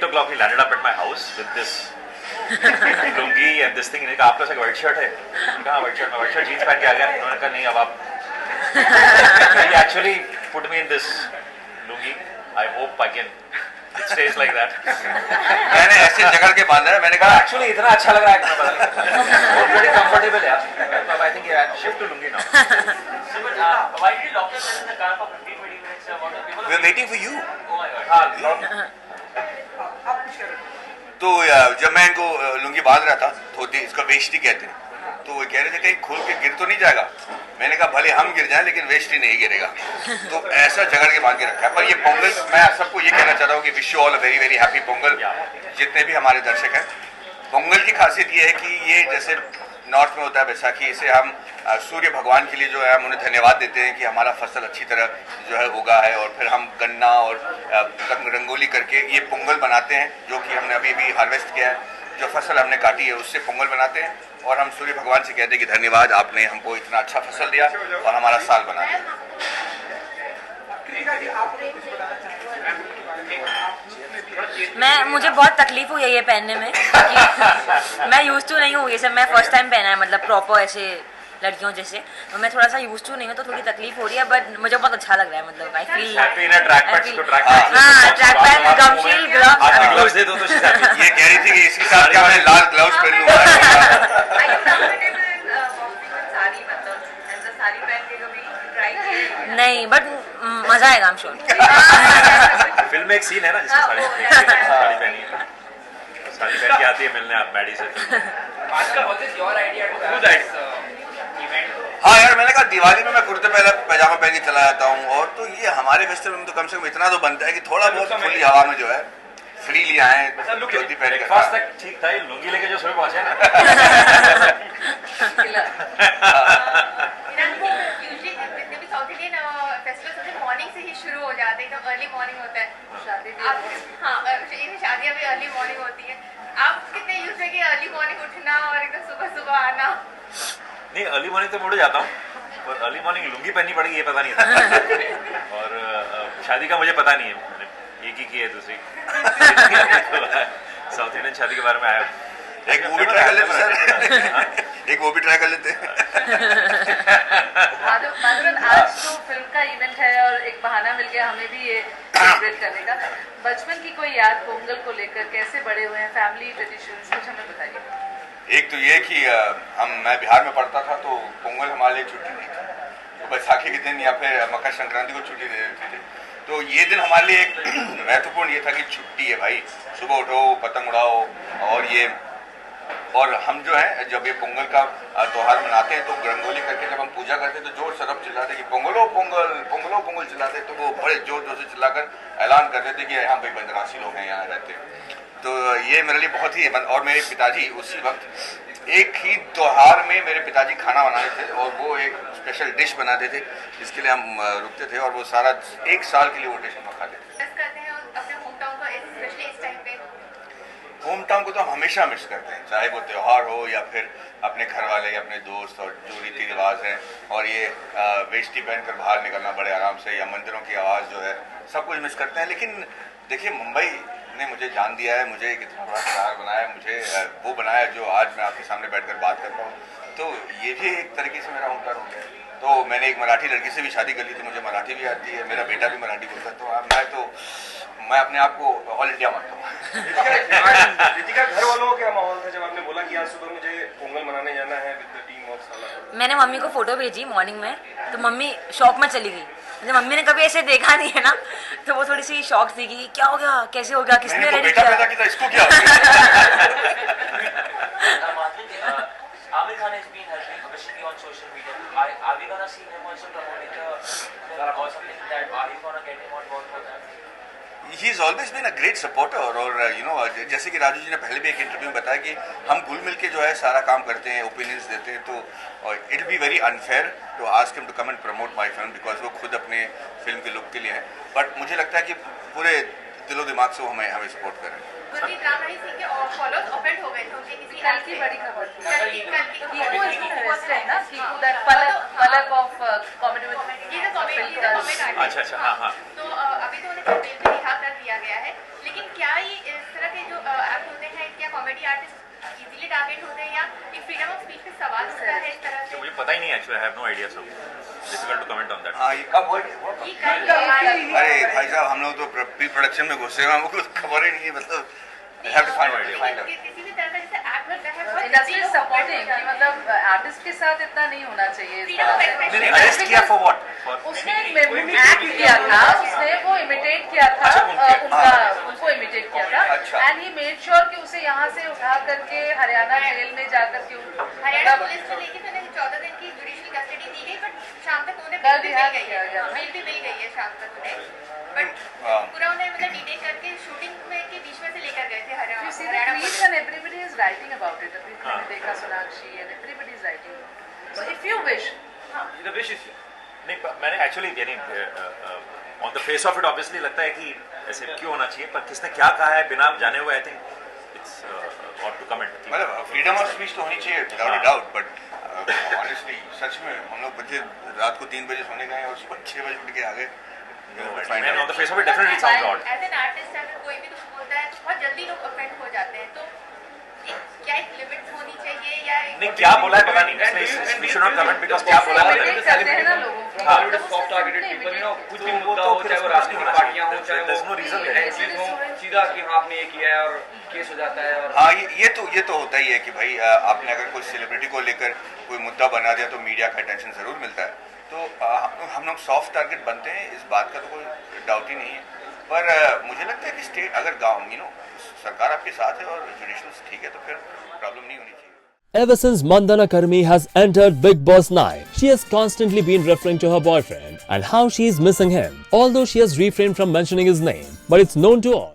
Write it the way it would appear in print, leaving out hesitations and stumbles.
o'clock he landed up at my house with this lungi and this thing. आप लोग से white shirt है, कहाँ व्हाइट शर्ट जीन्स पहन के आ गया. उन्होंने कहा नहीं अब आप. He actually put me in this lungi. I hope I can. It stays like that. मैंने ऐसे जगड़ के बांधा है. मैंने कहा actually इतना अच्छा लग रहा है कि मैं बता नहीं. Very comfortable यार. I think yeah, shift to lungi now. So, but why did you lock yourself in the car for 15-20 minutes? What are people? we're waiting for you. Oh my God. हाँ. तो जब मैं इनको लुंगी बांध रहा था, धोती, इसको वेष्टी कहते हैं, तो वो कह रहे थे कहीं खोल के गिर तो नहीं जाएगा. मैंने कहा भले हम गिर जाएं लेकिन वेष्टी नहीं गिरेगा. तो ऐसा जगड़ के बांध के रखा है. पर ये पोंगल, मैं सबको ये कहना चाहता हूँ कि wish you all a very very happy Pongal. जितने भी हमारे दर्शक हैं, पोंगल की खासियत ये है कि ये जैसे नॉर्थ में होता है बैसाखी, इसे हम सूर्य भगवान के लिए जो है हम उन्हें धन्यवाद देते हैं कि हमारा फसल अच्छी तरह जो है उगा है. और फिर हम गन्ना और रंगोली करके ये पोंगल बनाते हैं, जो कि हमने अभी भी हार्वेस्ट किया है. जो फसल हमने काटी है उससे पोंगल बनाते हैं और हम सूर्य भगवान से कहते हैं कि धन्यवाद, आपने हमको इतना अच्छा फसल दिया और हमारा साल बना दिया. मुझे बहुत तकलीफ हुई है ये पहनने में कि मैं यूज टू नहीं हूँ ये सब. मैं फर्स्ट टाइम पहना है, मतलब प्रॉपर ऐसे लड़कियों जैसे. तो मैं थोड़ा सा यूज टू नहीं हूँ तो थोड़ी तकलीफ हो रही है, बट मुझे बहुत अच्छा लग रहा है. मतलब I feel Happy in a track pants to track हाँ, ट्रैक पैंट, गम शील्ड, ग्लव्स. आप ग्लव्स दे दो तो she's happy. ये कह रही थी कि इसके साथ क्या मैं लाल ग्लव्स पहन लूंगा. नहीं, बट मजा आएगा I'm sure. फिल्म में एक सीन है ना जिसमें साड़ी पहनी है. साड़ी पहन के आती है मिलने आप मैडी से. Bhaskar, what is your idea to have this event? हाँ यार, मैंने कहा दिवाली में मैं कुर्ते पैजामा पहन के चला जाता हूँ. और तो ये हमारे फेस्टिवल में तो कम से कम इतना तो बनता है कि थोड़ा बहुत खुली हवा में जो है फ्रीली आए, धोती पहन के. ब्रेकफास्ट तक ठीक था, ये लुंगी लेके जो सुबह पहुंचे ना. मॉर्निंग से ही शुरू हो जाते हैं, एकदम अर्ली मॉर्निंग होता है. हाँ, शादियाँ भी अर्ली मॉर्निंग होती है. आप कितने यूज है कि अर्ली मॉर्निंग उठना और एकदम सुबह सुबह आना? नहीं, अर्ली मॉर्निंग तो मुड़ जाता हूँ, पर अर्ली मॉर्निंग लुंगी पहननी पड़ेगी ये पता नहीं था. और शादी का मुझे पता नहीं है, मैंने एक ही की है दूसरी. साउथ इंडियन शादी के बारे में आया. एक वो भी ट्राई कर लेते सर. एक वो भी ट्राई कर लेते. माधुरन, आज तो फिल्म का इवेंट है और एक बहाना मिल गया हमें भी ये सेलिब्रेट करने का. बचपन की कोई याद पोंगल को लेकर, कैसे बड़े हुए हैं, फैमिली ट्रेडिशंस, कुछ हमें बताइए. एक तो ये कि मैं बिहार में पढ़ता था तो पोंगल हमारे लिए छुट्टी नहीं थी. तो बैसाखी के दिन या फिर मकर संक्रांति को छुट्टी दे देते थे. तो ये दिन हमारे लिए एक महत्वपूर्ण ये था कि छुट्टी है भाई, सुबह उठो, पतंग उड़ाओ. और हम जो है जब ये पोंगल का त्यौहार मनाते हैं तो रंगोली करके जब हम पूजा करते हैं तो जोर से सब चिल्लाते कि पोंगलो पोंगल, पोंगलो पोंगल चिल्लाते. तो वो बड़े जोर जोर से चिल्लाकर ऐलान करते थे कि यहाँ भाई बंदरासी लोग हैं, यहाँ रहते हैं. तो ये मेरे लिए बहुत ही. और मेरे पिताजी उसी वक्त एक ही त्योहार में मेरे पिताजी खाना बनाते थे और वो एक स्पेशल डिश बनाते थे जिसके लिए हम रुकते थे और वो सारा एक साल के लिए वो डिश हम खाते थे. होम टाउन को तो हम हमेशा मिस करते हैं, चाहे वो त्यौहार हो या फिर अपने घर वाले या अपने दोस्त और जो रीति रिवाज हैं. और ये वेष्टी पहनकर बाहर निकलना बड़े आराम से, या मंदिरों की आवाज़ जो है, सब कुछ मिस करते हैं. लेकिन देखिए, मुंबई ने मुझे जान दिया है, मुझे एक इतना बड़ा स्टार बनाया, मुझे वो बनाया जो आज मैं आपके सामने बैठकर बात करता हूँ. तो ये भी एक तरीके से मेरा होम टाउन हो गया. तो मैंने एक मराठी लड़की से भी शादी कर ली थी, मुझे मराठी भी आती है, मेरा बेटा भी मराठी बोलता है. तो मैं अपने आप को ऑल इंडिया मानता हूँ. रितिका, घर वालों का क्या माहौल था जब आपने बोला कि आज सुबह मुझे पोंगल मनाने जाना है विद द टीम ऑफ साला? मैंने मम्मी को फोटो भेजी मॉर्निंग में, तो मम्मी शॉक में चली गई. मतलब मम्मी ने कभी ऐसे देखा नहीं है ना, तो वो थोड़ी सी शॉक थी कि क्या हो गया, कैसे हो गया, किसने रेडी किया. पैदा किया, इसको क्या? Amir Khan has been helping, especially on social media. Are we gonna see him also promoting the film or something like that? Are you gonna get him on board for that? He's always been a great supporter. और जैसे कि राजू जी ने पहले भी एक interview में बताया कि हम घुल मिल के जो है सारा काम करते हैं, ओपिनियंस देते हैं. तो it be very unfair to ask him to come and promote my film because वो खुद अपने फिल्म के लुक के लिए है. बट मुझे लगता है कि पूरे दिलो दिमाग से वो हमें सपोर्ट कर रहे हैं. की बड़ी खबर थी. Kiku is being arrested, ना? Kiku, that Palak of comedy with. अच्छा, हाँ. तो अभी तो उन्हें जेल में रिहा कर दिया गया है, लेकिन क्या ये इस एक्ट होते हैं, क्या कॉमेडी आर्टिस्ट इजीली टारगेट होते हैं या ये फ्रीडम ऑफ स्पीच पे सवाल उठता है इस तरह से? मुझे पता ही नहीं actually, I have no idea, so difficult to comment on that. हाँ, ये कब वर्ड ये कल अरे भाई साहब, हम लोग तो प्री प्रोडक्शन में घुसे हुए हैं, हमको खबर ही नहीं है, मतलब I have to find out. किसी भी तरह का जैसे एक्ट होता है बहुत इंडस्ट्री सपोर्टिंग कि मतलब आर्टिस्ट के साथ इतना नहीं होना चाहिए इस फ्रीडम तरह ऑफ से। एक्सप्रेशन। नहीं, अरेस्ट किया फॉर व्हाट? उसने एक्ट किया था, उसने वो इमिटेट किया था, उनको इमिटेट किया था, अच्छा। एंड ही मेड श्योर कि उसे यहाँ से उठा करके हरियाणा जेल में जाकर के हरियाणा पुलिस ने लेके मैंने 14 दिन की जुडिशियल कस्टडी दी गई, बट शाम तक उन्हें कल बेल भी रिहा मिल गई किया गया। है, बेल भी मिल गई है शाम तक उन्हें, बट हाँ। पूरा उन्हें मतलब डिटेन करके शूटिंग में के बीच में से लेकर गए थे You see the Haryana tweets police. and everybody is writing about it. अभी मैंने देखा Sonakshi and everybody is writing. So if you wish, हाँ, The wish is नहीं, मैंने एक्चुअली यानी on the face of it obviously लगता है कि ऐसे क्यों होना चाहिए, पर किसने क्या कहा है बिना जाने हुए, I think it's ought to comment. मतलब फ्रीडम ऑफ स्पीच तो होनी चाहिए विदाउट हाँ। डाउट, बट ऑनेस्टली सच में हम लोग बच्चे रात को 3 बजे सोने गए और सुबह 6 बजे उठ के आ गए। Man on the face of it definitely sounds odd. As an artist अगर कोई भी कुछ बोलता है तो बहुत जल्दी लोग ऑफेंड हो जाते हैं, तो क्या एक लिमिट होनी चाहिए या नहीं, क्या बोला है पता नहीं, इसलिए we should not comment because क्या बोला है imitate करते हैं ना लोगों को। हाँ। मतलब सॉफ्ट टारगेटेड उसने पीपल, यू नो, imitate कुछ तो भी वो मुद्दा तो हो, फिर चाहे वो उसमें राजनीतिक होना पार्टियां हो, चाहिए। चाहे There's no वो reason there. एंट्रीज हो, सीधा कि हाँ आपने ये किया है और केस हो जाता है। और हाँ, ये तो होता ही है कि भाई आपने अगर कोई सेलिब्रिटी को लेकर कोई मुद्दा बना दिया तो मीडिया का अटेंशन जरूर मिलता है, तो हम लोग सॉफ्ट टारगेट बनते हैं, इस बात का तो कोई डाउट ही नहीं है। पर मुझे लगता है कि स्टेट अगर गाँव सरकार आपके साथ है और जुडिशल ठीक है तो फिर प्रॉब्लम नहीं होनी चाहिए। Ever since Mandana Karmi has entered Big Boss 9, she has constantly been referring to her boyfriend and how she is missing him. Although she has refrained from mentioning his name, but it's known to all